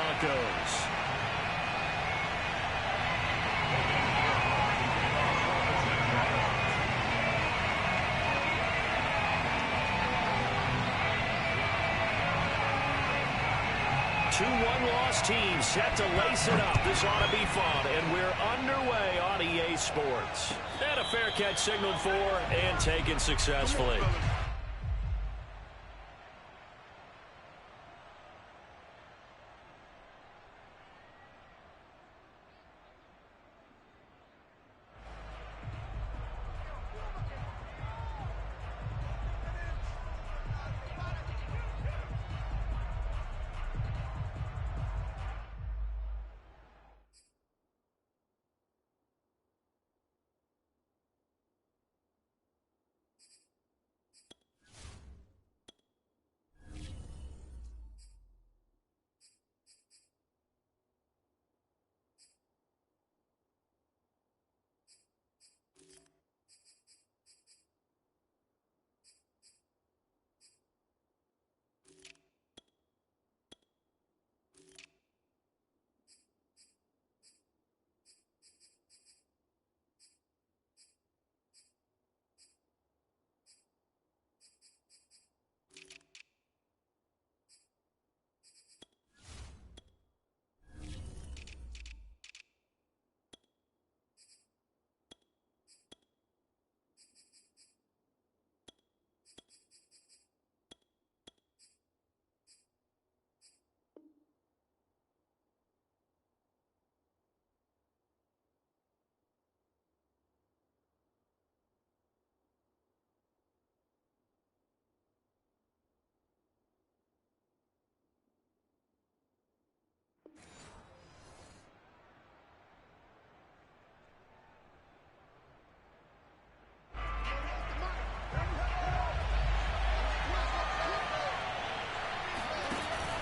Broncos. Two one-loss teams set to lace it up. This ought to be fun, and we're underway on EA Sports. And a fair catch signaled for and taken successfully.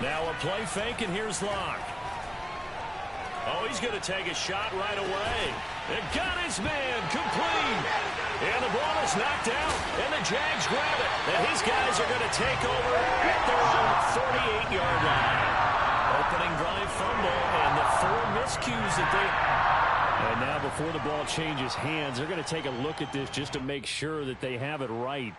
Now a play fake, and here's Locke. Oh, he's going to take a shot right away. It got his man complete. And the ball is knocked out, and the Jags grab it. And his guys are going to take over at their own 48-yard line. Opening drive fumble, and the 4 miscues that they... And now before the ball changes hands, they're going to take a look at this just to make sure that they have it right.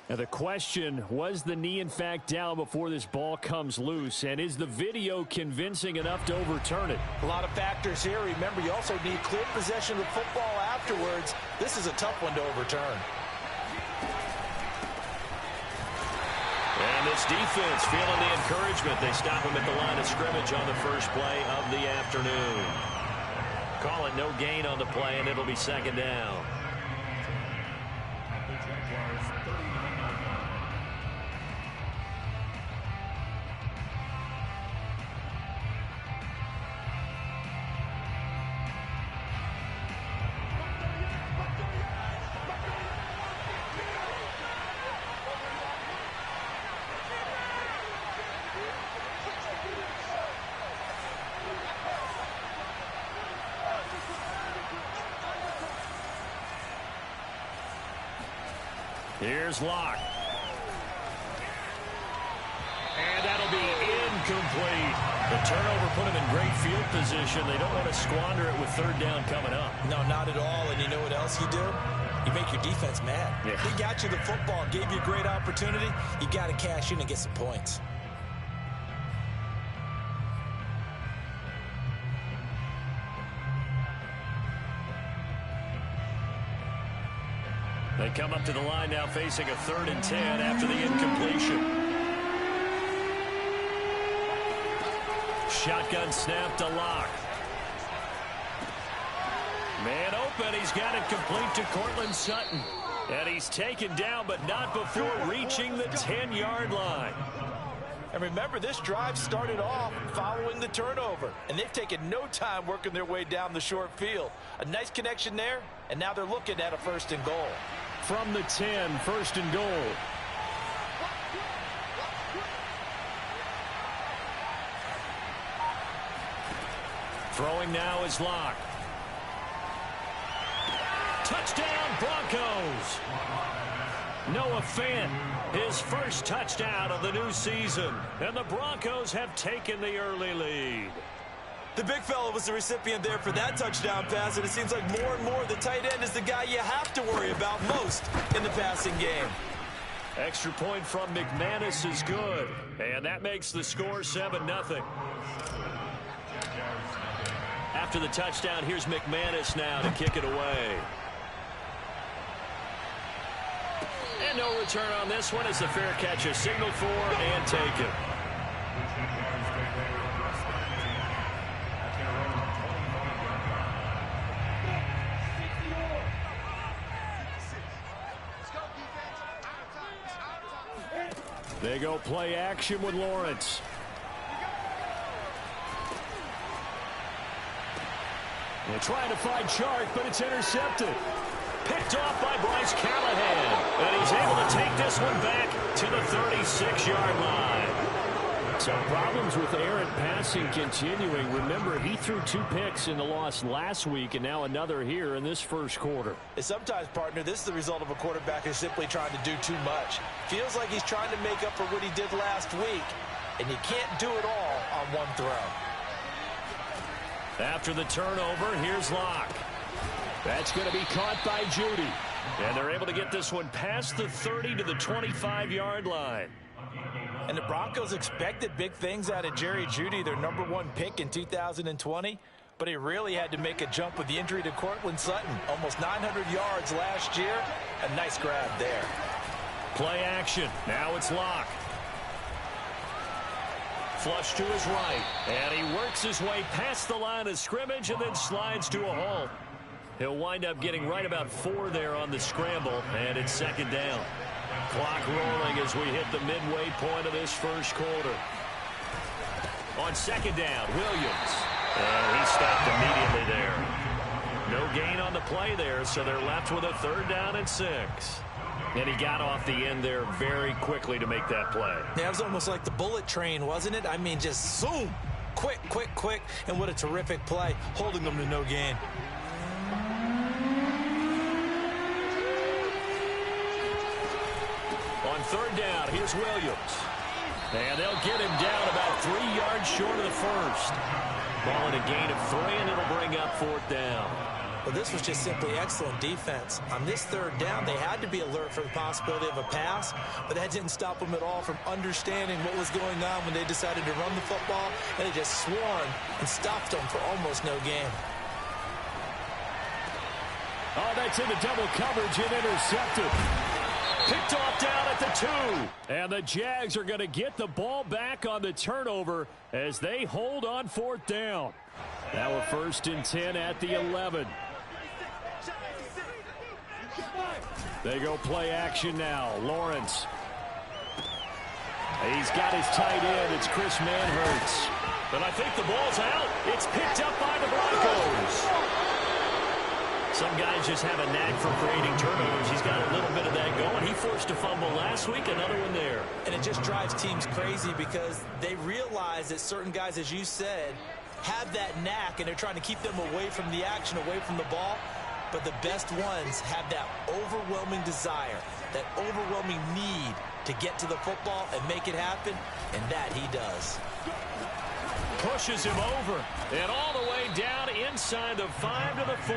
Now the question, was the knee in fact down before this ball comes loose? And is the video convincing enough to overturn it? A lot of factors here. Remember, you also need clear possession of the football afterwards. This is a tough one to overturn. And this defense feeling the encouragement. They stop him at the line of scrimmage on the first play of the afternoon. Call it no gain on the play, and it'll be second down. Here's Locke. And that'll be incomplete. The turnover put them in great field position. They don't want to squander it with third down coming up. No, not at all. And you know what else you do? You make your defense mad. Yeah. They got you the football, gave you a great opportunity. You got to cash in and get some points. They come up to the line now facing a 3rd and 10 after the incompletion. Shotgun snap to Locke. Man open. He's got it complete to Cortland Sutton. And he's taken down, but not before reaching the 10-yard line. And remember, this drive started off following the turnover. And they've taken no time working their way down the short field. A nice connection there, and now they're looking at a 1st and goal. From the 10, 1st and goal. Throwing now is Locke. Touchdown, Broncos. Noah Fant, his first touchdown of the new season. And the Broncos have taken the early lead. The big fella was the recipient there for that touchdown pass, and it seems like more and more the tight end is the guy you have to worry about most in the passing game. Extra point from McManus is good, and that makes the score 7-0. After the touchdown, here's McManus now to kick it away. And no return on this one as the fair catch is signaled for and taken. They go play action with Lawrence. They're trying to find Chark, but it's intercepted. Picked off by Bryce Callahan. And he's able to take this one back to the 36-yard line. So problems with errant passing continuing. Remember, he threw 2 picks in the loss last week, and now another here in this first quarter. And sometimes, partner, this is the result of a quarterback who's simply trying to do too much. Feels like he's trying to make up for what he did last week, and you can't do it all on one throw. After the turnover, here's Locke. That's going to be caught by Judy. And they're able to get this one past the 30 to the 25-yard line. And the Broncos expected big things out of Jerry Jeudy, their #1 pick in 2020. But he really had to make a jump with the injury to Cortland Sutton. Almost 900 yards last year. A nice grab there. Play action. Now it's Locke. Flush to his right. And he works his way past the line of scrimmage and then slides to a halt. He'll wind up getting right about 4 there on the scramble, and it's second down. Clock rolling as we hit the midway point of this first quarter. On second down, Williams. And he stopped immediately there. No gain on the play there, so they're left with a 3rd down and 6. And he got off the end there very quickly to make that play. Yeah, it was almost like the bullet train, wasn't it? I mean, just zoom. Quick, quick, quick. And what a terrific play, holding them to no gain. On 3rd down, here's Williams. And they'll get him down about 3 yards short of the first. Ball in a gain of 3, and it'll bring up 4th down. Well, this was just simply excellent defense. On this 3rd down, they had to be alert for the possibility of a pass, but that didn't stop them at all from understanding what was going on when they decided to run the football, and they just swarmed and stopped them for almost no gain. Oh, that's into double coverage and intercepted. Picked off down at the 2. And the Jags are going to get the ball back on the turnover as they hold on 4th down. Now a 1st and 10 at the 11. They go play action now. Lawrence. He's got his tight end. It's Chris Manhertz. But I think the ball's out. It's picked up by the Broncos. Some guys just have a knack for creating turnovers. He's got a little bit of that going. He forced a fumble last week, another one there. And it just drives teams crazy because they realize that certain guys, as you said, have that knack, and they're trying to keep them away from the action, away from the ball. But the best ones have that overwhelming desire, that overwhelming need to get to the football and make it happen, and that he does. Pushes him over, and all the way down inside the 5 to the 4.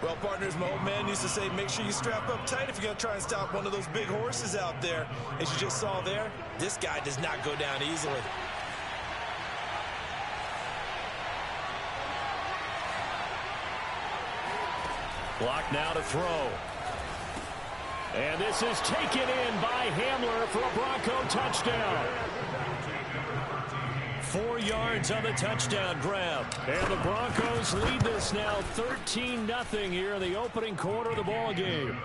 Well, partners, my old man used to say, make sure you strap up tight if you're going to try and stop one of those big horses out there. As you just saw there, this guy does not go down easily. Block now to throw. And this is taken in by Hamler for a Bronco touchdown. 4 yards on the touchdown grab. And the Broncos lead this now 13-0 here in the opening quarter of the ball game.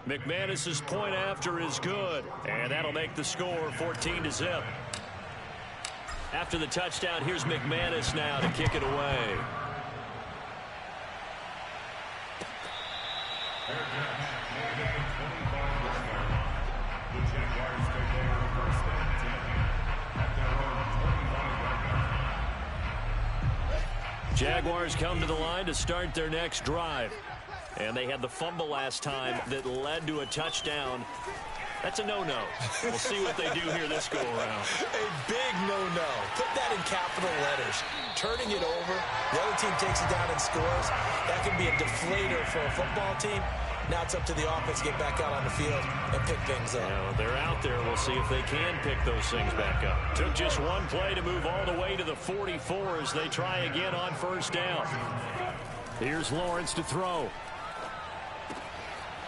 McManus's point after is good, and that'll make the score 14-0. After the touchdown, here's McManus now to kick it away. Jaguars come to the line to start their next drive. And they had the fumble last time that led to a touchdown. That's a no-no. We'll see what they do here this go-around. A big no-no. Put that in capital letters. Turning it over, the other team takes it down and scores. That can be a deflator for a football team. Now it's up to the offense to get back out on the field and pick things up. Yeah, well, they're out there. We'll see if they can pick those things back up. Took just one play to move all the way to the 44 as they try again on first down. Here's Lawrence to throw.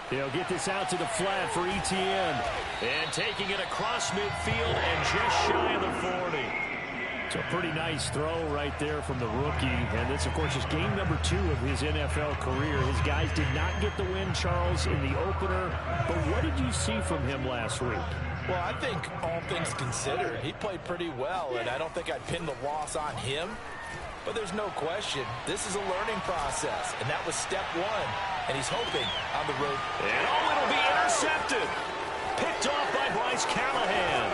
They'll get this out to the flat for Etienne. And taking it across midfield and just shy of the 40. It's a pretty nice throw right there from the rookie. And this, of course, is game number 2 of his NFL career. His guys did not get the win, Charles, in the opener. But what did you see from him last week? Well, I think all things considered, he played pretty well. And I don't think I'd pin the loss on him. But there's no question, this is a learning process. And that was step 1. And he's hoping on the road. And oh, it'll be intercepted. Picked off by Bryce Callahan.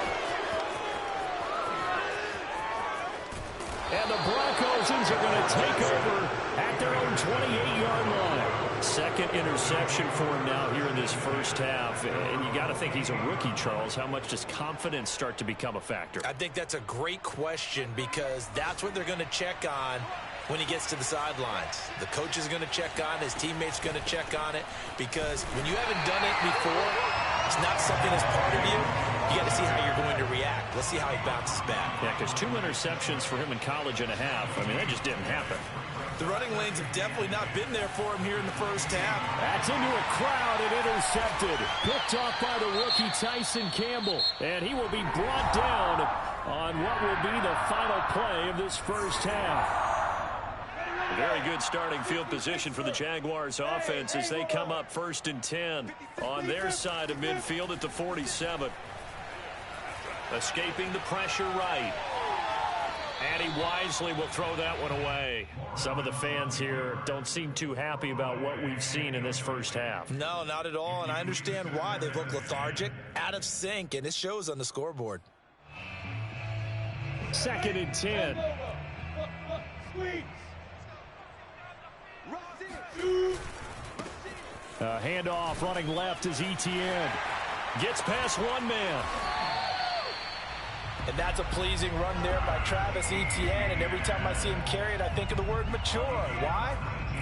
And the Broncos are going to take over at their own 28-yard line. Second interception for him now here in this first half. And you got to think he's a rookie, Charles. How much does confidence start to become a factor? I think that's a great question because that's what they're going to check on when he gets to the sidelines. The coach is going to check on it. His teammates are going to check on it because when you haven't done it before, it's not something that's part of you. You got to see how you're going to react. Let's see how he bounces back. Yeah, because 2 interceptions for him in college and a half. I mean, that just didn't happen. The running lanes have definitely not been there for him here in the first half. That's into a crowd and intercepted. Picked off by the rookie Tyson Campbell. And he will be brought down on what will be the final play of this first half. Very good starting field position for the Jaguars offense as they come up 1st and 10 on their side of midfield at the 47. Escaping the pressure right. And he wisely will throw that one away. Some of the fans here don't seem too happy about what we've seen in this first half. No, not at all, and I understand why. They look lethargic, out of sync, and it shows on the scoreboard. 2nd and 10. Handoff running left is Etienne. Gets past one man. And that's a pleasing run there by Travis Etienne. And every time I see him carry it, I think of the word mature. Why?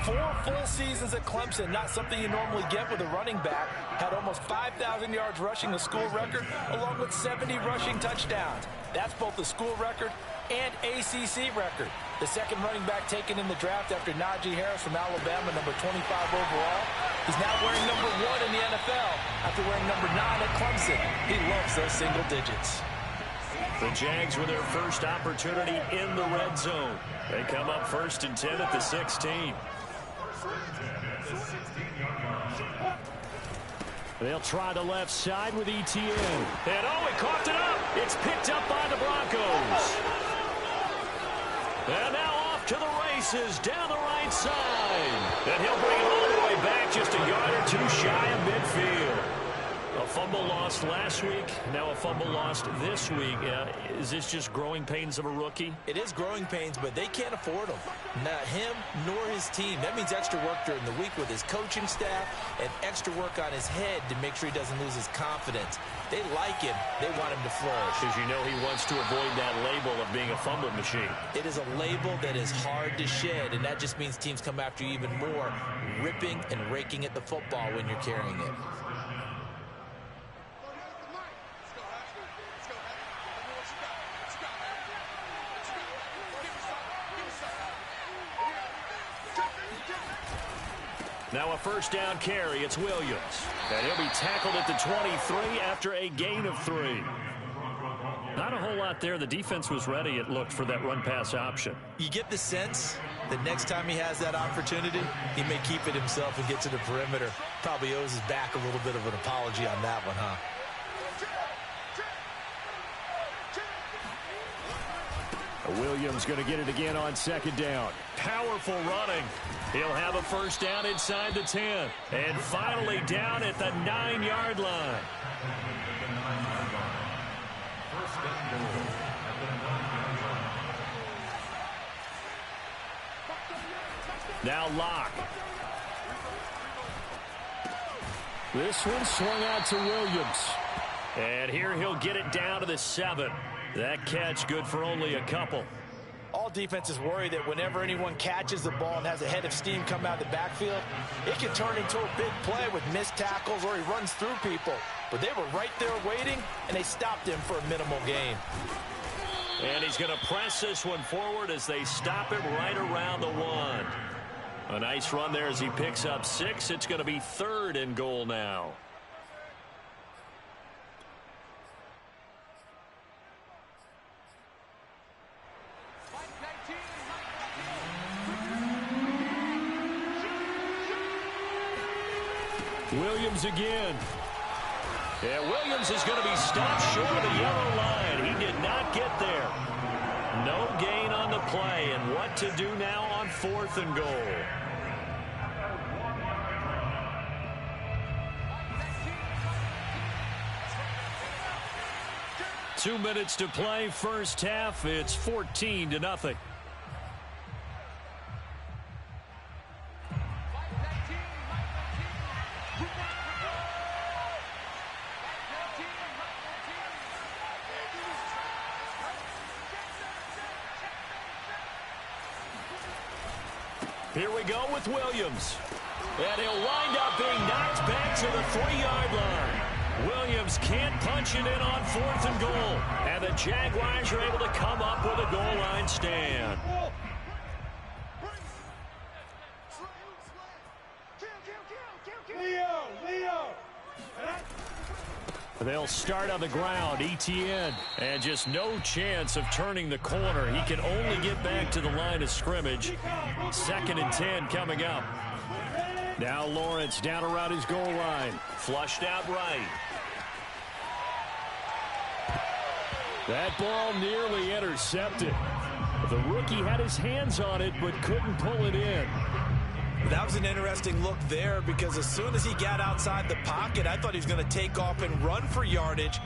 4 full seasons at Clemson, not something you normally get with a running back. Had almost 5,000 yards rushing, the school record, along with 70 rushing touchdowns. That's both the school record and ACC record. The second running back taken in the draft after Najee Harris from Alabama, number 25 overall. He's now wearing number 1 in the NFL after wearing number 9 at Clemson. He loves those single digits. The Jags with their first opportunity in the red zone. They come up 1st and 10 at the 16. They'll try the left side with Etienne. And oh, he coughed it up. It's picked up by the Broncos. And now off to the races down the right side. And he'll bring it all the way back just a yard or 2 shy of midfield. A fumble lost last week, now a fumble lost this week. Is this just growing pains of a rookie? It is growing pains, but they can't afford them. Not him nor his team. That means extra work during the week with his coaching staff and extra work on his head to make sure he doesn't lose his confidence. They like him. They want him to flourish. Because you know he wants to avoid that label of being a fumble machine. It is a label that is hard to shed, and that just means teams come after you even more, ripping and raking at the football when you're carrying it. Now a first down carry. It's Williams. And he'll be tackled at the 23 after a gain of 3. Not a whole lot there. The defense was ready, it looked, for that run-pass option. You get the sense that next time he has that opportunity, he may keep it himself and get to the perimeter. Probably owes his back a little bit of an apology on that one, huh? Williams going to get it again on 2nd down. Powerful running. He'll have a first down inside the 10. And finally down at the 9-yard line. Now Locke. This one swung out to Williams. And here he'll get it down to the 7. That catch good for only a couple. All defenses worry that whenever anyone catches the ball and has a head of steam come out of the backfield, it can turn into a big play with missed tackles or he runs through people. But they were right there waiting, and they stopped him for a minimal gain. And he's going to press this one forward as they stop him right around the 1. A nice run there as he picks up 6. It's going to be 3rd and goal now. Williams again. Yeah, Williams is going to be stopped short of the yellow line. He did not get there. No gain on the play. And what to do now on 4th and goal. Two minutes to play, first half. It's 14-0. Here we go with Williams. And he'll wind up being knocked back to the 3-yard line. Williams can't punch it in on 4th and goal. And the Jaguars are able to come up with a goal line stand. They'll start on the ground. Etienne. And just no chance of turning the corner. He can only get back to the line of scrimmage. 2nd and 10 coming up. Now Lawrence down around his goal line. Flushed out right. That ball nearly intercepted. The rookie had his hands on it but couldn't pull it in. That was an interesting look there because as soon as he got outside the pocket, I thought he was going to take off and run for yardage.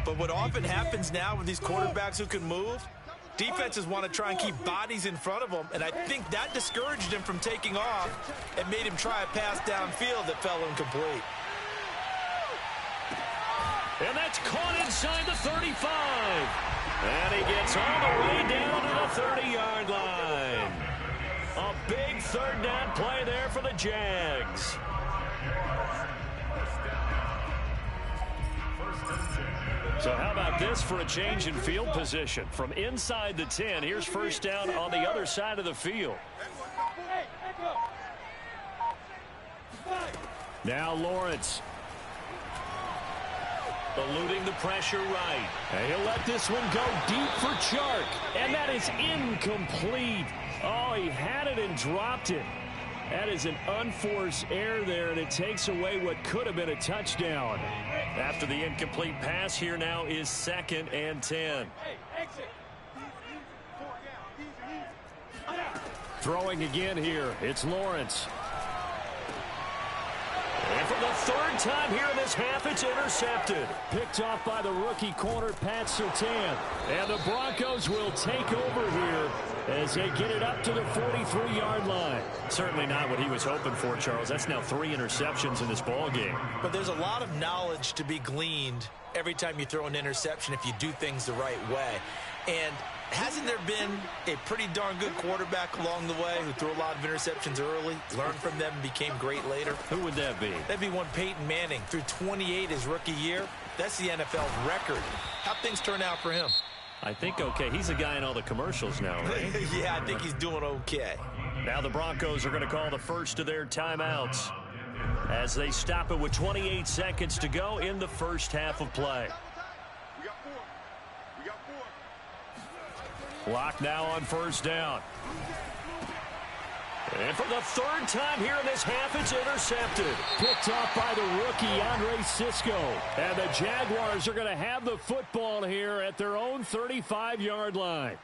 But what often happens now with these quarterbacks who can move, defenses want to try and keep bodies in front of them, and I think that discouraged him from taking off and made him try a pass downfield that fell incomplete. And that's caught inside the 35. And he gets all the way down to the 30-yard line. A big 3rd down play there for the Jags. So how about this for a change in field position? From inside the 10, here's 1st down on the other side of the field. Now Lawrence. Eluding the pressure right. And he'll let this one go deep for Chark. And that is incomplete. Oh, he had it and dropped it. That is an unforced error there, and it takes away what could have been a touchdown. After the incomplete pass, here now is 2nd and 10. Throwing again here, it's Lawrence. And for the 3rd time here in this half, it's intercepted. Picked off by the rookie corner, Pat Surtain. And the Broncos will take over here as they get it up to the 43-yard line. Certainly not what he was hoping for, Charles. That's now 3 interceptions in this ball game. But there's a lot of knowledge to be gleaned every time you throw an interception if you do things the right way. And hasn't there been a pretty darn good quarterback along the way who threw a lot of interceptions early, learned from them, and became great later? Who would that be? That'd be one Peyton Manning. Threw 28 his rookie year. That's the NFL's record. How'd things turn out for him? I think okay. He's a guy in all the commercials now, right? Yeah, I think he's doing okay. Now the Broncos are going to call the first of their timeouts as they stop it with 28 seconds to go in the first half of play. Lock now on 1st down. And for the 3rd time here in this half, it's intercepted. Picked off by the rookie, Andre Cisco. And the Jaguars are going to have the football here at their own 35-yard line.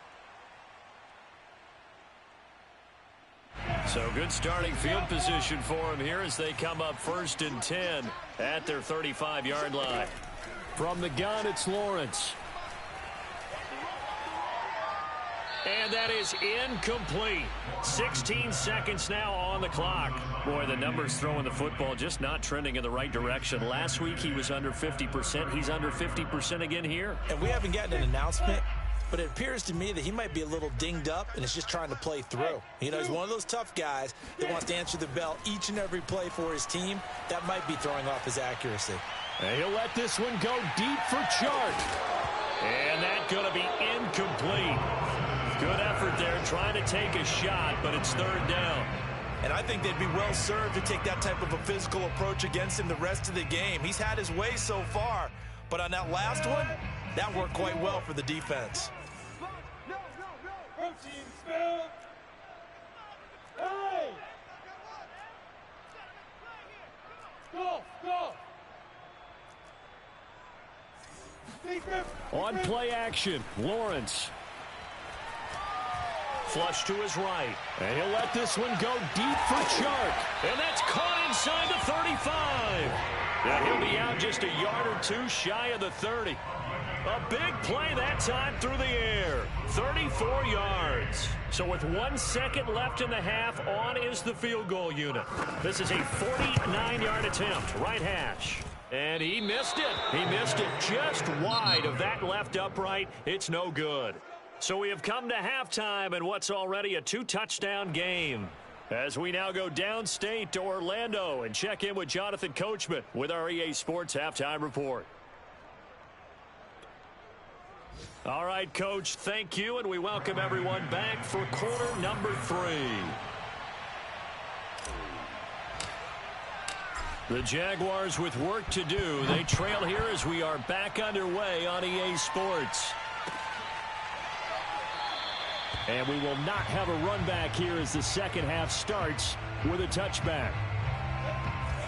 So good starting field position for them here as they come up 1st and 10 at their 35-yard line. From the gun, it's Lawrence. And that is incomplete. 16 seconds now on the clock. Boy, the numbers throwing the football just not trending in the right direction. Last week he was under 50%. He's under 50% again here. And we haven't gotten an announcement, but it appears to me that he might be a little dinged up and is just trying to play through. You know, he's one of those tough guys that wants to answer the bell each and every play for his team. That might be throwing off his accuracy. And he'll let this one go deep for Chart. And that's going to be incomplete. Good effort there trying to take a shot, but it's third down. And I think they'd be well served to take that type of a physical approach against him the rest of the game. He's had his way so far, but on that last one, that worked quite well for the defense. Hey! Go! On play action, Lawrence. Flush to his right. And he'll let this one go deep for Chark. And that's caught inside the 35. Yeah, he'll be out just a yard or two shy of the 30. A big play that time through the air. 34 yards. So with 1 second left in the half, on is the field goal unit. This is a 49-yard attempt, right hash. And he missed it. He missed it just wide of that left upright. It's no good. So we have come to halftime in what's already a 2-touchdown game. As we now go downstate to Orlando and check in with Jonathan Coachman with our EA Sports Halftime Report. All right, Coach, thank you, and we welcome everyone back for quarter number 3. The Jaguars with work to do. They trail here as we are back underway on EA Sports. And we will not have a run back here as the second half starts with a touchback.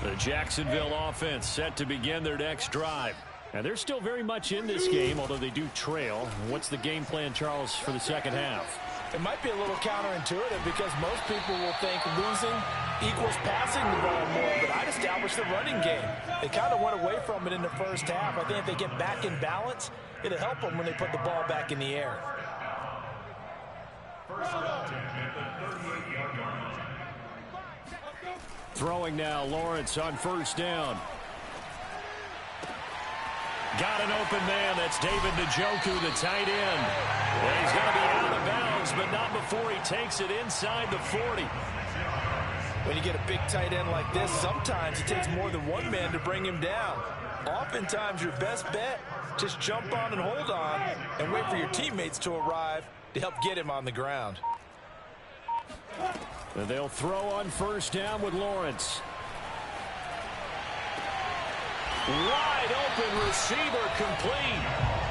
The Jacksonville offense set to begin their next drive. And they're still very much in this game, although they do trail. What's the game plan, Charles, for the second half? It might be a little counterintuitive because most people will think losing equals passing the ball more, but I'd establish the running game. They kind of went away from it in the first half. I think if they get back in balance, it'll help them when they put the ball back in the air. Throwing now, Lawrence on first down. Got an open man. That's David Njoku, the tight end. And he's going to be out of bounds, but not before he takes it inside the 40. When you get a big tight end like this, sometimes it takes more than one man to bring him down. Oftentimes, your best bet, just jump on and hold on and wait for your teammates to arrive to help get him on the ground. And they'll throw on first down with Lawrence. Wide open receiver complete.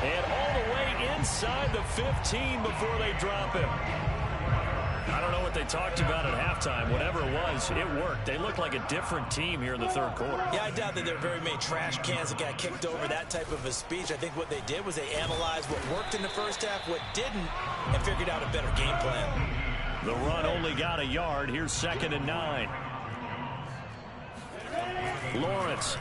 And all the way inside the 15 before they drop him. I don't know what they talked about at halftime. Whatever it was, it worked. They look like a different team here in the third quarter. Yeah, I doubt that there are very many trash cans that got kicked over, that type of a speech. I think what they did was they analyzed what worked in the first half, what didn't, and figured out a better game plan. The run only got a yard. Here's 2nd and 9. Lawrence.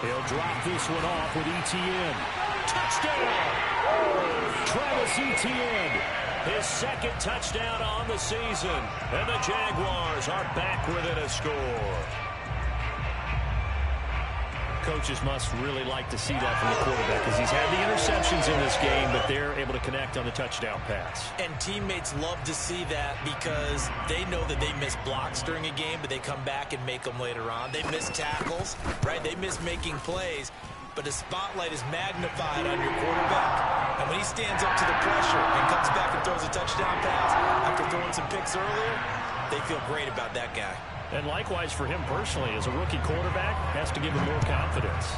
He'll drop this one off with Etienne. Touchdown! Travis Etienne, his second touchdown on the season. And the Jaguars are back within a score. Coaches must really like to see that from the quarterback because he's had the interceptions in this game, but they're able to connect on the touchdown pass. And teammates love to see that because they know that they miss blocks during a game, but they come back and make them later on. They miss tackles, right? They miss making plays, but the spotlight is magnified on your quarterback. And when he stands up to the pressure and comes back and throws a touchdown pass after throwing some picks earlier, they feel great about that guy. And likewise for him personally, as a rookie quarterback, has to give him more confidence.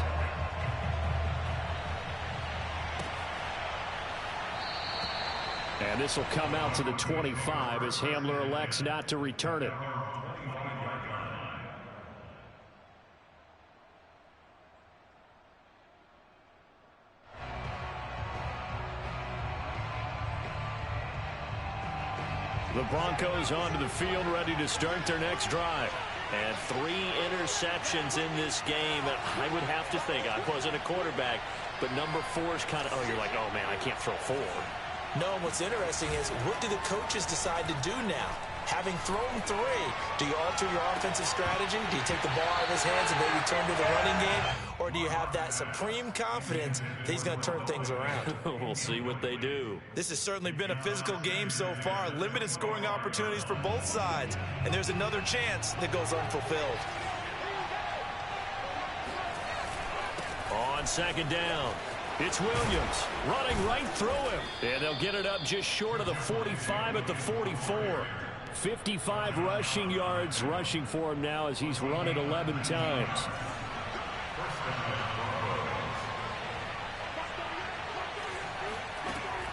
And this will come out to the 25 as Hamler elects not to return it. The Broncos onto the field, ready to start their next drive. And 3 interceptions in this game. I would have to think, I wasn't a quarterback, but number 4 is kind of, oh, you're like, oh, man, I can't throw 4. No, and what's interesting is, what do the coaches decide to do now? Having thrown 3, do you alter your offensive strategy? Do you take the ball out of his hands and maybe turn to the running game? Or do you have that supreme confidence that he's going to turn things around? We'll see what they do. This has certainly been a physical game so far. Limited scoring opportunities for both sides. And there's another chance that goes unfulfilled. On 2nd down, it's Williams running right through him. And they'll get it up just short of the 45 at the 44. 55 rushing yards rushing for him now as he's run it 11 times.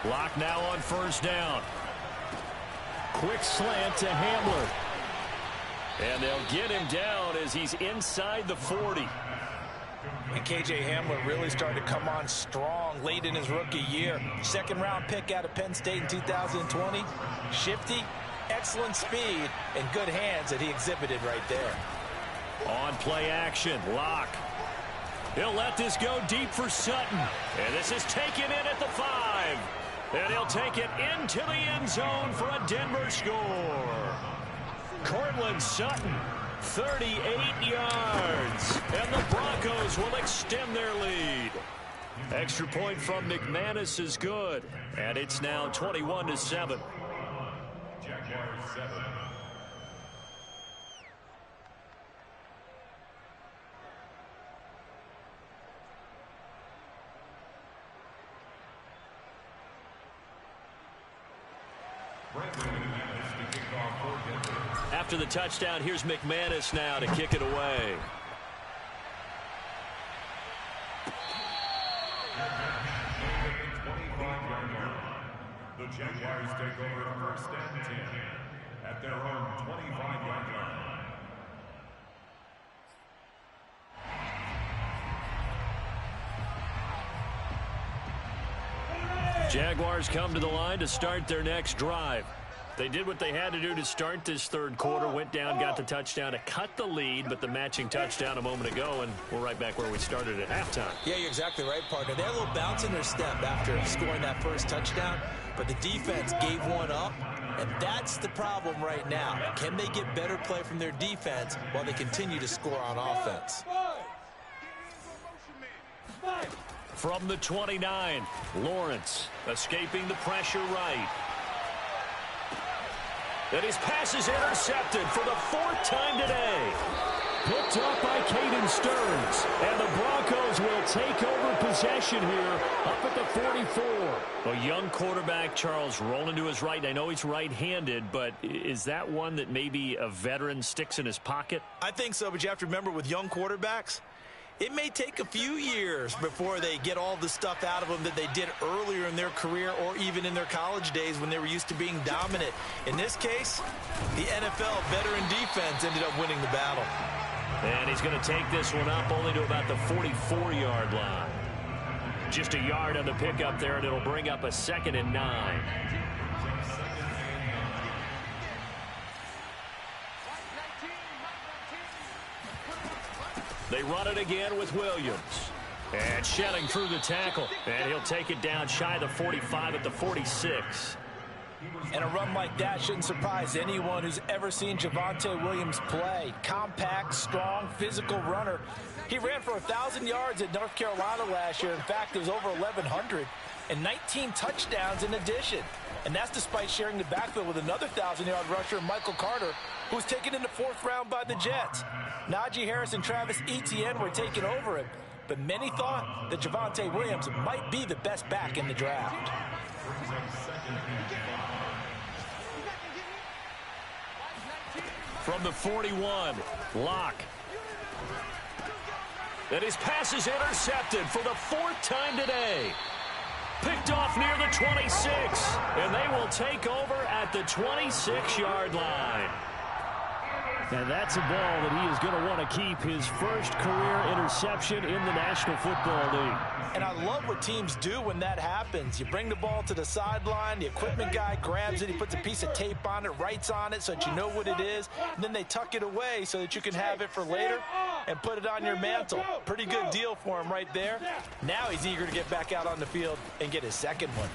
Lock now on 1st down. Quick slant to Hamler. And they'll get him down as he's inside the 40. And K.J. Hamler really started to come on strong late in his rookie year. 2nd-round pick out of Penn State in 2020. Shifty, excellent speed, and good hands that he exhibited right there. On play action, Locke. He'll let this go deep for Sutton. And this is taken in at the 5. And he'll take it into the end zone for a Denver score. Cortland Sutton, 38 yards. And the Broncos will extend their lead. Extra point from McManus is good. And it's now 21-7. Jaguars 7. After the touchdown, here's McManus now to kick it away. The Jaguars take over 1st and 10 at their own 25-yard line. Jaguars come to the line to start their next drive. They did what they had to do to start this 3rd quarter, went down, got the touchdown to cut the lead, but the matching touchdown a moment ago, and we're right back where we started at halftime. Yeah, you're exactly right, partner. They had a little bounce in their step after scoring that first touchdown, but the defense gave one up, and that's the problem right now. Can they get better play from their defense while they continue to score on offense? From the 29, Lawrence escaping the pressure right. And his pass is intercepted for the 4th time today. Picked up by Caden Stearns. And the Broncos will take over possession here up at the 44. A young quarterback, Charles, rolling to his right. I know he's right-handed, but is that one that maybe a veteran sticks in his pocket? I think so, but you have to remember with young quarterbacks, it may take a few years before they get all the stuff out of them that they did earlier in their career or even in their college days when they were used to being dominant. In this case, the NFL veteran defense ended up winning the battle. And he's going to take this one up only to about the 44-yard line. Just a yard on the pickup there, and it'll bring up a 2nd and 9. They run it again with Williams. And shedding through the tackle. And he'll take it down shy of the 45 at the 46. And a run like that shouldn't surprise anyone who's ever seen Javonte Williams play. Compact, strong, physical runner. He ran for 1,000 yards at North Carolina last year. In fact, it was over 1,100 and 19 touchdowns in addition. And that's despite sharing the backfield with another 1,000-yard rusher, Michael Carter, who was taken in the 4th round by the Jets. Najee Harris and Travis Etienne were taking over him, but many thought that Javonte Williams might be the best back in the draft. From the 41, Locke. And his pass is intercepted for the 4th time today. Picked off near the 26, and they will take over at the 26-yard line. And that's a ball that he is going to want to keep, his first career interception in the National Football League. And I love what teams do when that happens. You bring the ball to the sideline, the equipment guy grabs it, he puts a piece of tape on it, writes on it so that you know what it is, and then they tuck it away so that you can have it for later and put it on your mantle. Pretty good deal for him right there. Now he's eager to get back out on the field and get his second one.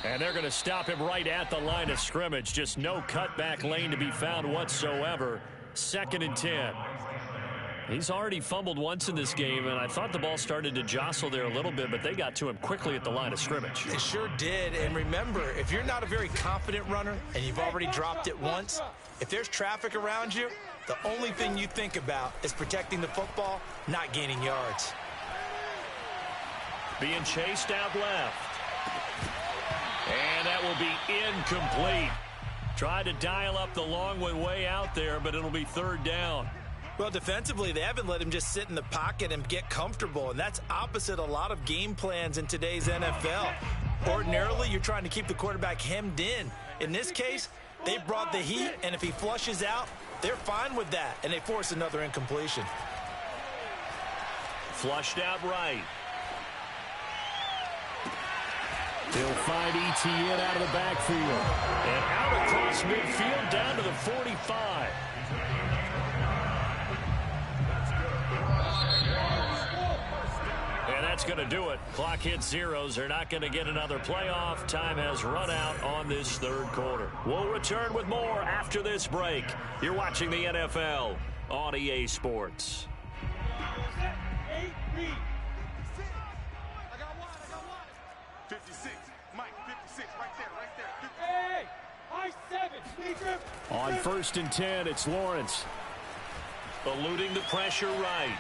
And they're going to stop him right at the line of scrimmage. Just no cutback lane to be found whatsoever. 2nd and 10. He's already fumbled once in this game, and I thought the ball started to jostle there a little bit, but they got to him quickly at the line of scrimmage. They sure did. And remember, if you're not a very confident runner and you've already dropped it once, if there's traffic around you, the only thing you think about is protecting the football, not gaining yards. Being chased out left. And that will be incomplete. Tried to dial up the long one way out there, but it'll be 3rd down. Well, defensively, they haven't let him just sit in the pocket and get comfortable, and that's opposite a lot of game plans in today's NFL. Ordinarily, you're trying to keep the quarterback hemmed in. In this case, they brought the heat, and if he flushes out, they're fine with that, and they force another incompletion. Flushed out right. He'll find Etienne out of the backfield. And out across midfield down to the 45. And that's going to do it. Clock hits zeros. They're not going to get another playoff. Time has run out on this 3rd quarter. We'll return with more after this break. You're watching the NFL on EA Sports. 56, Mike, 56, right there. Hey, I-7, on 1st and 10, it's Lawrence. Eluding the pressure right.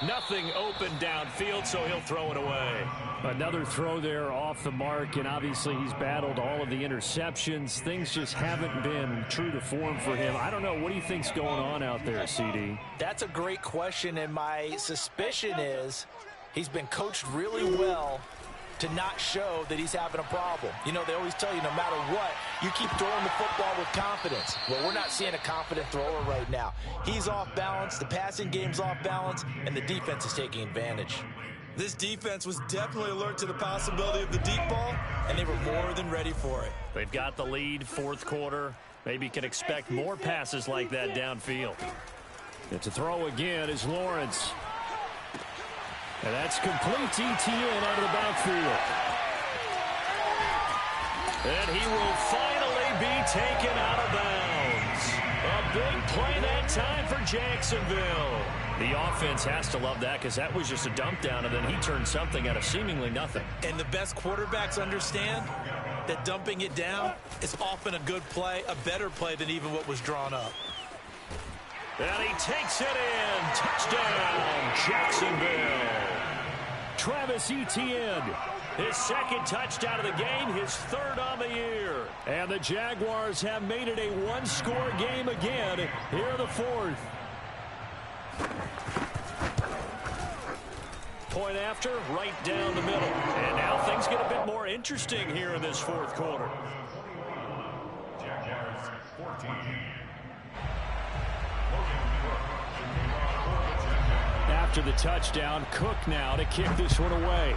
Nothing open downfield, so he'll throw it away. Another throw there off the mark, and obviously he's battled all of the interceptions. Things just haven't been true to form for him. I don't know. What do you think's going on out there, CD? That's a great question, and my suspicion is he's been coached really well to not show that he's having a problem. You know, they always tell you no matter what, you keep throwing the football with confidence. Well, we're not seeing a confident thrower right now. He's off balance, the passing game's off balance, and the defense is taking advantage. This defense was definitely alert to the possibility of the deep ball, and they were more than ready for it. They've got the lead, 4th quarter. Maybe can expect more passes like that downfield. It's a throw again is Lawrence. And that's complete to Etienne out of the backfield. And he will finally be taken out of bounds. A big play that time for Jacksonville. The offense has to love that because that was just a dump down, and then he turned something out of seemingly nothing. And the best quarterbacks understand that dumping it down is often a good play, a better play than even what was drawn up. And he takes it in. Touchdown, Jacksonville. Travis Etienne, his 2nd touchdown of the game, his 3rd on the year. And the Jaguars have made it a 1-score game again here in the 4th. Point after, right down the middle. And now things get a bit more interesting here in this 4th quarter. Jaguars 14. After the touchdown, Cook now to kick this one away.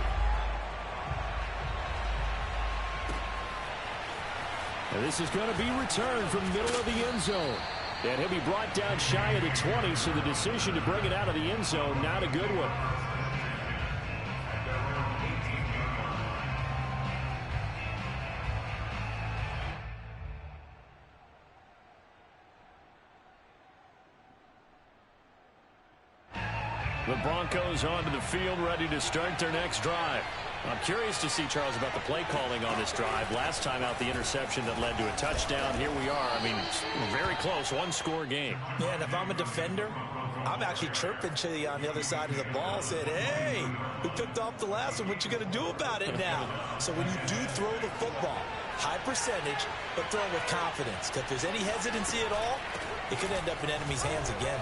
And this is going to be returned from the middle of the end zone. And he'll be brought down shy of the 20, so the decision to bring it out of the end zone, not a good one. The Broncos onto the field, ready to start their next drive. I'm curious to see, Charles, about the play calling on this drive. Last time out, the interception that led to a touchdown. Here we are. I mean, very close, 1-score game. Yeah, and if I'm a defender, I'm actually chirping to you on the other side of the ball, saying, hey, we picked off the last one. What you going to do about it now? So when you do throw the football, high percentage, but throw it with confidence. Because if there's any hesitancy at all, it could end up in enemy's hands again.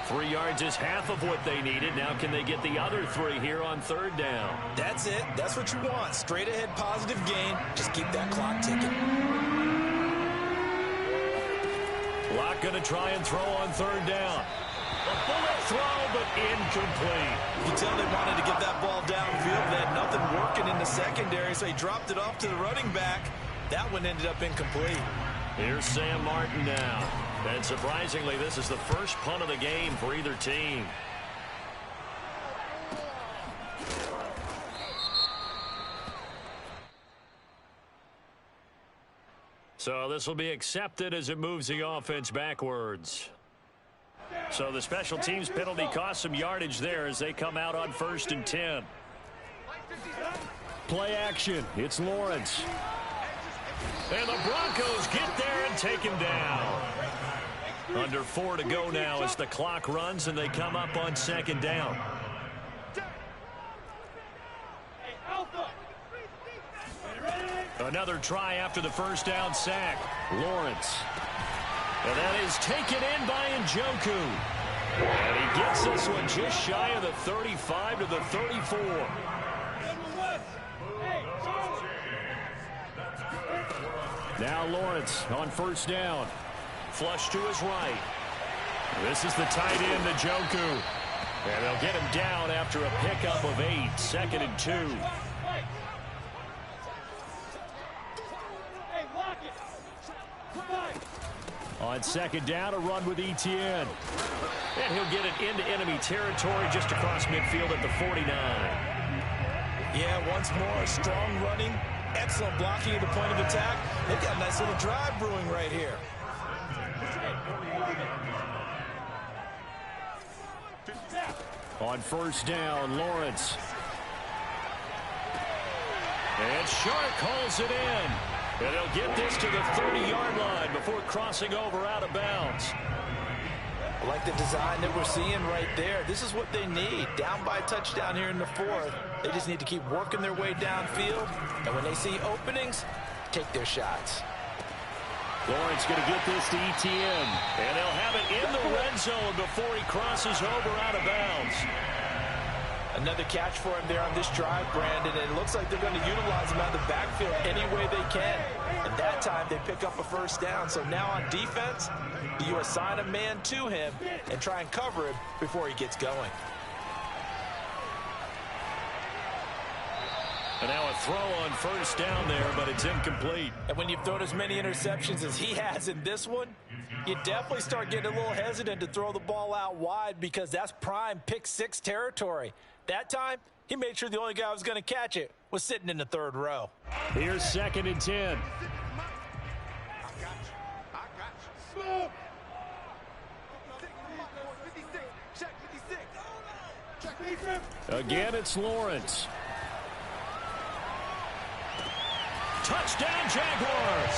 3 yards is half of what they needed. Now can they get the other 3 here on 3rd down? That's it. That's what you want. Straight ahead positive gain. Just keep that clock ticking. Locke going to try and throw on third down. A bullet throw, but incomplete. You can tell they wanted to get that ball downfield. They had nothing working in the secondary, so he dropped it off to the running back. That one ended up incomplete. Here's Sam Martin now. And surprisingly, this is the first punt of the game for either team. So this will be accepted as it moves the offense backwards. So the special teams penalty cost some yardage there as they come out on 1st and 10. Play action. It's Lawrence. And the Broncos get there and take him down. Under 4 to go now as the clock runs and they come up on 2nd down. Another try after the first down sack. Lawrence. And that is taken in by Njoku. And he gets this one just shy of the 35 to the 34. Now Lawrence on 1st down. Flush to his right. This is the tight end, Njoku. And they'll get him down after a pickup of 8. 2nd and 2. On 2nd down, a run with Etienne. And he'll get it into enemy territory just across midfield at the 49. Yeah, once more, strong running, excellent blocking at the point of attack. They've got a nice little drive brewing right here. On 1st down, Lawrence. And Shark hauls it in. And he'll get this to the 30-yard line before crossing over out of bounds. I like the design that we're seeing right there. This is what they need. Down by a touchdown here in the 4th. They just need to keep working their way downfield. And when they see openings, take their shots. Lawrence going to get this to Etienne. And they'll have it in the red zone before he crosses over out of bounds. Another catch for him there on this drive, Brandon, and it looks like they're going to utilize him out of the backfield any way they can. And that time they pick up a 1st down. So now on defense, you assign a man to him and try and cover him before he gets going. And now a throw on 1st down there, but it's incomplete. And when you've thrown as many interceptions as he has in this one, you definitely start getting a little hesitant to throw the ball out wide because that's prime pick 6 territory. That time, he made sure the only guy who was going to catch it was sitting in the 3rd row. Here's 2nd and 10. Again, it's Lawrence. Touchdown, Jaguars.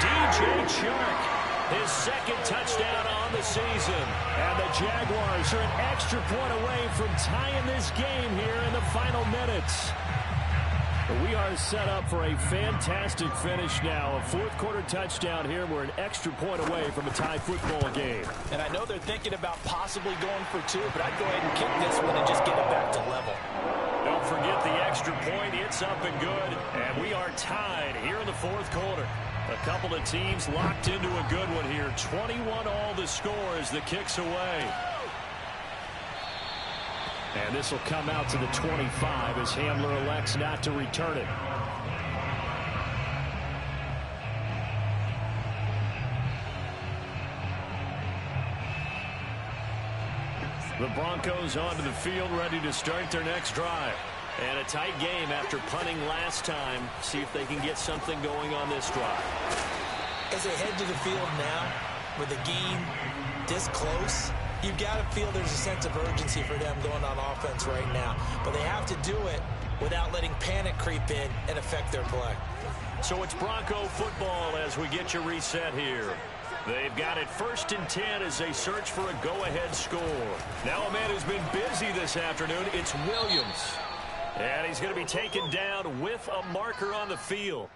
DJ Chark. His 2nd touchdown on the season. And the Jaguars are an extra point away from tying this game here in the final minutes. We are set up for a fantastic finish now. A 4th quarter touchdown here. We're an extra point away from a tie football game. And I know they're thinking about possibly going for 2, but I'd go ahead and kick this one and just get it back to level. Don't forget the extra point. It's up and good. And we are tied here in the 4th quarter. A couple of teams locked into a good one here. 21 all the score as the kick's away. And this will come out to the 25 as Hamler elects not to return it. The Broncos onto the field ready to start their next drive. And a tight game after punting last time. See if they can get something going on this drive. As they head to the field now, with the game this close, you've got to feel there's a sense of urgency for them going on offense right now. But they have to do it without letting panic creep in and affect their play. So it's Bronco football as we get you reset here. They've got it 1st and 10 as they search for a go-ahead score. Now a man who's been busy this afternoon, it's Williams. And he's going to be taken down with a marker on the field.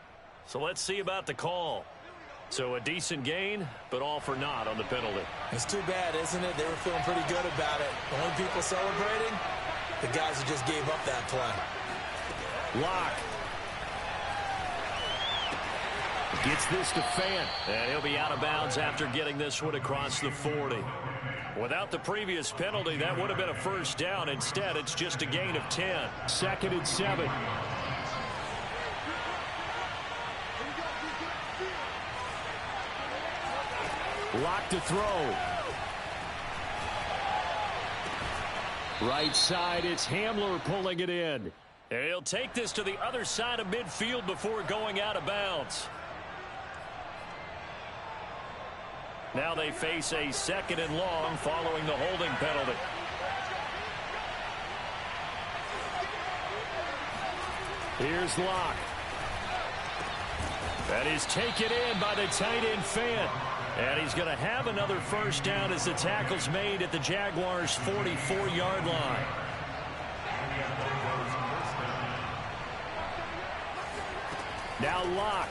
So let's see about the call. So a decent gain, but all for naught on the penalty. It's too bad, isn't it? They were feeling pretty good about it. The only people celebrating, the guys who just gave up that play. Locke. Gets this to Fant, and he'll be out of bounds after getting this one across the 40. Without the previous penalty, that would have been a first down. Instead, it's just a gain of 10. 2nd and 7. Lock to throw. Right side, it's Hamler pulling it in. And he'll take this to the other side of midfield before going out of bounds. Now they face a 2nd and long following the holding penalty. Here's Locke. That is taken in by the tight end Fant. And he's going to have another first down as the tackle's made at the Jaguars' 44-yard line. Now Locke.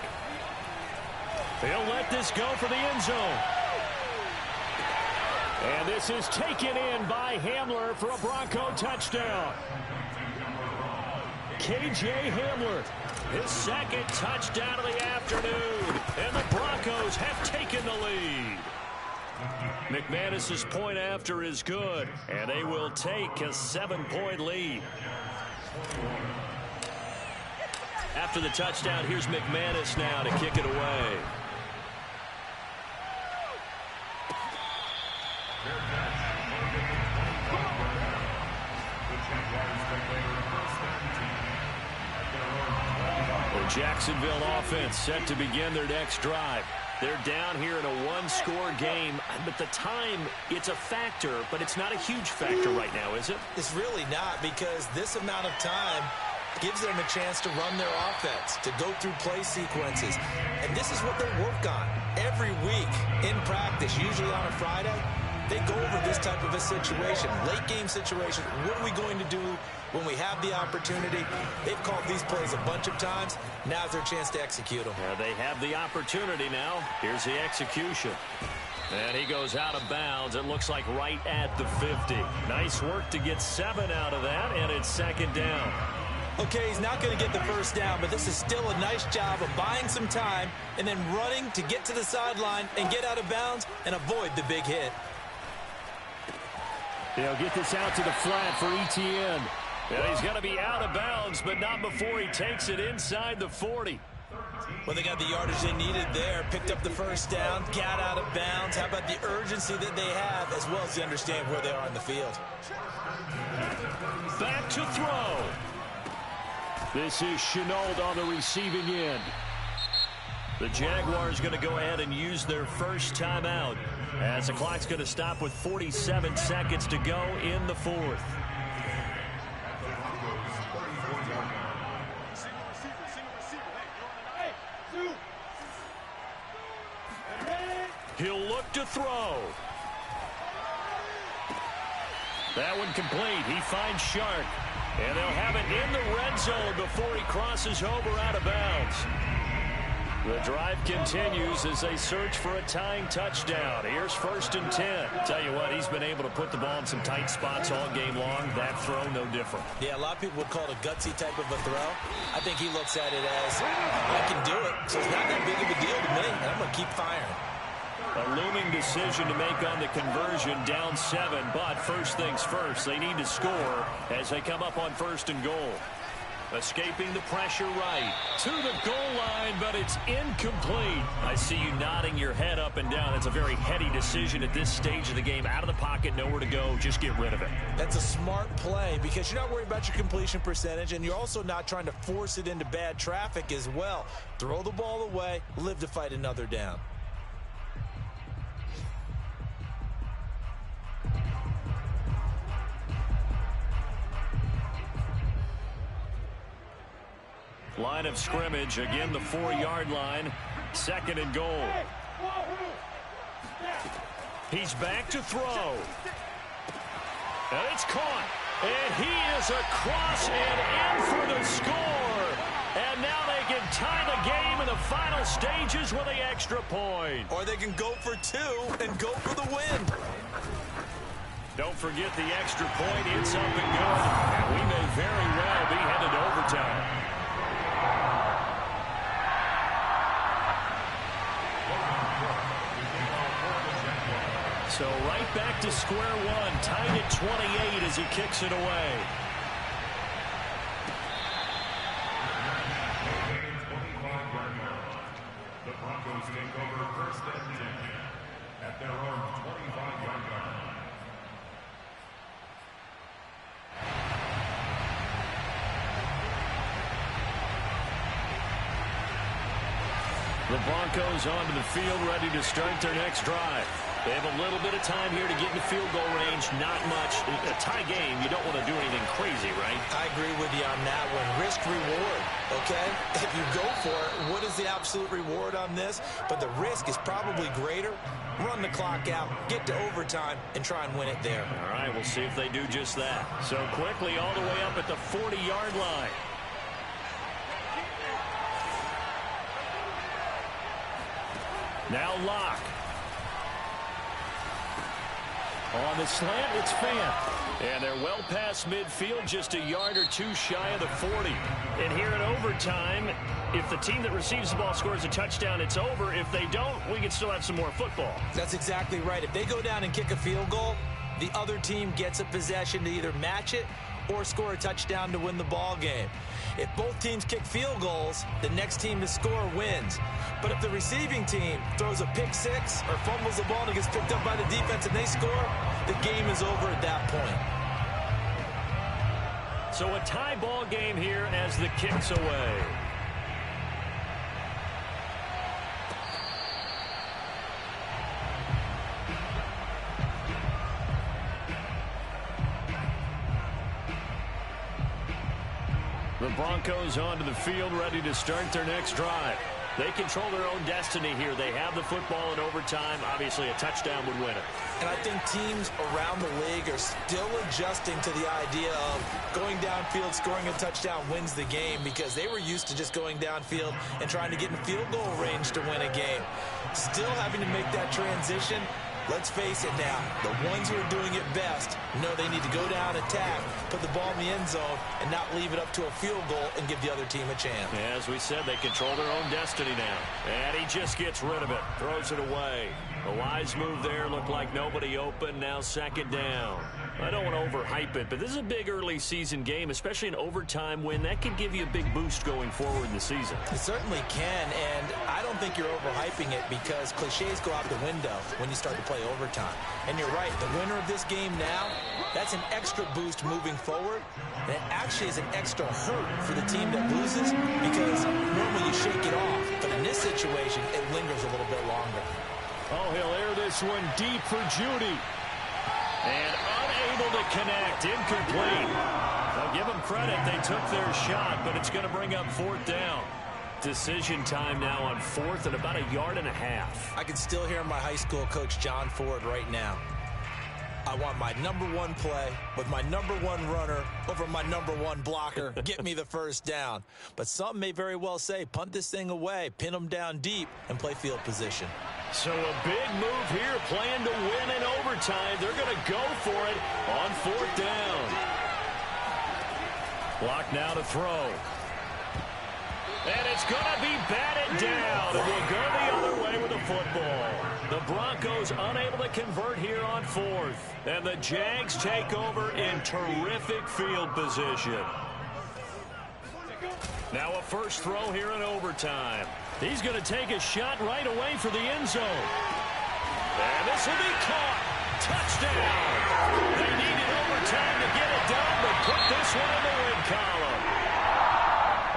He'll let this go for the end zone. And this is taken in by Hamler for a Bronco touchdown. K.J. Hamler, his 2nd touchdown of the afternoon. And the Broncos have taken the lead. McManus's point after is good. And they will take a 7-point lead. After the touchdown, here's McManus now to kick it away. The Jacksonville offense set to begin their next drive. They're down here in a 1-score game, but the time, it's a factor, but it's not a huge factor right now, is it? It's really not, because this amount of time gives them a chance to run their offense, to go through play sequences. And this is what they work on every week in practice, usually on a Friday. They go over this type of a situation, late game situation. What are we going to do when we have the opportunity? They've called these plays a bunch of times. Now's their chance to execute them. Yeah, they have the opportunity now. Here's the execution. And he goes out of bounds. It looks like right at the 50. Nice work to get 7 out of that, and it's 2nd down. Okay, he's not going to get the first down, but this is still a nice job of buying some time and then running to get to the sideline and get out of bounds and avoid the big hit. They'll get this out to the flat for Etienne. And he's going to be out of bounds, but not before he takes it inside the 40. Well, they got the yardage they needed there, picked up the first down, got out of bounds. How about the urgency that they have, as well as they understand where they are in the field? Back to throw. This is Chenault on the receiving end. The Jaguars going to go ahead and use their first timeout as the clock's going to stop with 47 seconds to go in the 4th. He'll look to throw. That one complete. He finds Shark. And they'll have it in the red zone before he crosses over out of bounds. The drive continues as they search for a tying touchdown. Here's 1st and 10. Tell you what, he's been able to put the ball in some tight spots all game long. That throw, no different. Yeah, a lot of people would call it a gutsy type of a throw. I think he looks at it as, I can do it, so it's not that big of a deal to me, and I'm going to keep firing. A looming decision to make on the conversion, down 7, but first things first, they need to score as they come up on 1st and goal. Escaping the pressure right to the goal line, but it's incomplete. I see you nodding your head up and down. That's a very heady decision at this stage of the game. Out of the pocket, nowhere to go. Just get rid of it. That's a smart play because you're not worried about your completion percentage, and you're also not trying to force it into bad traffic as well. Throw the ball away, live to fight another down. Line of scrimmage, again the 4-yard line, 2nd and goal. He's back to throw. And it's caught. And he is across and in for the score. And now they can tie the game in the final stages with the extra point. Or they can go for 2 and go for the win. Don't forget the extra point. It's up and good. And we may very well be headed to overtime. So right back to square one, tied at 28 as he kicks it away. The Broncos take over first and 10 at their own 25-yard line. The Broncos onto the field, ready to start their next drive. They have a little bit of time here to get in the field goal range. Not much. A tie game, you don't want to do anything crazy, right? I agree with you on that one. Risk reward, okay? If you go for it, what is the absolute reward on this? But the risk is probably greater. Run the clock out, get to overtime, and try and win it there. All right, we'll see if they do just that. So quickly all the way up at the 40-yard line. Now Locke. On the slant, it's Fant. And they're well past midfield, just a yard or two shy of the 40. And here in overtime, if the team that receives the ball scores a touchdown, it's over. If they don't, we can still have some more football. That's exactly right. If they go down and kick a field goal, the other team gets a possession to either match it or score a touchdown to win the ball game. If both teams kick field goals, the next team to score wins. But if the receiving team throws a pick six or fumbles the ball and it gets picked up by the defense and they score, the game is over at that point. So a tie ball game here as the kick's away. The Broncos onto the field, ready to start their next drive. They control their own destiny here. They have the football in overtime. Obviously, a touchdown would win it. And I think teams around the league are still adjusting to the idea of going downfield, scoring a touchdown wins the game, because they were used to just going downfield and trying to get in field goal range to win a game. Still having to make that transition. Let's face it now, the ones who are doing it best know they need to go down, attack, put the ball in the end zone, and not leave it up to a field goal and give the other team a chance. As we said, they control their own destiny now. And he just gets rid of it, throws it away. A wise move there, looked like nobody open, now second down. I don't want to overhype it, but this is a big early season game, especially an overtime win. That could give you a big boost going forward in the season. It certainly can, and I don't think you're overhyping it because cliches go out the window when you start to play overtime. And you're right, the winner of this game now, that's an extra boost moving forward. And it actually is an extra hurt for the team that loses because normally you shake it off. But in this situation, it lingers a little bit longer. Oh, he'll air this one deep for Judy. And unable to connect, incomplete. I'll give them credit, they took their shot, but it's going to bring up fourth down. Decision time now on fourth and about a yard and a half. I can still hear my high school coach, John Ford, right now. I want my number one play with my number one runner over my number one blocker. Get me the first down. But some may very well say, punt this thing away, pin them down deep, and play field position. So a big move here, playing to win in overtime. They're going to go for it on fourth down. Clock now to throw. And it's going to be batted down. And we'll go the other way with the football. The Broncos unable to convert here on fourth. And the Jags take over in terrific field position. Now a first throw here in overtime. He's going to take a shot right away for the end zone. And this will be caught. Touchdown. They needed overtime to get it done, but put this one in the win column.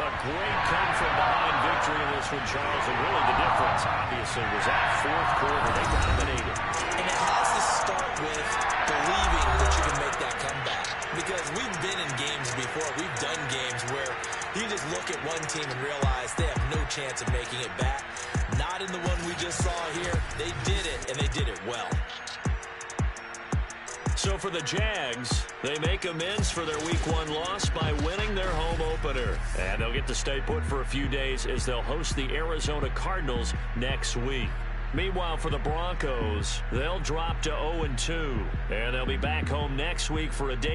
A great come from behind victory in this one, Charles. And really the difference, obviously, was that fourth quarter. They dominated. And it has to start with believing that you can make that comeback. Because we've been in games before. We've done games where you just look at one team and realize they have no chance of making it back. Not in the one we just saw here. They did it, and they did it well. So for the Jags, they make amends for their Week 1 loss by winning their home opener. And they'll get to stay put for a few days as they'll host the Arizona Cardinals next week. Meanwhile, for the Broncos, they'll drop to 0-2. And they'll be back home next week for a day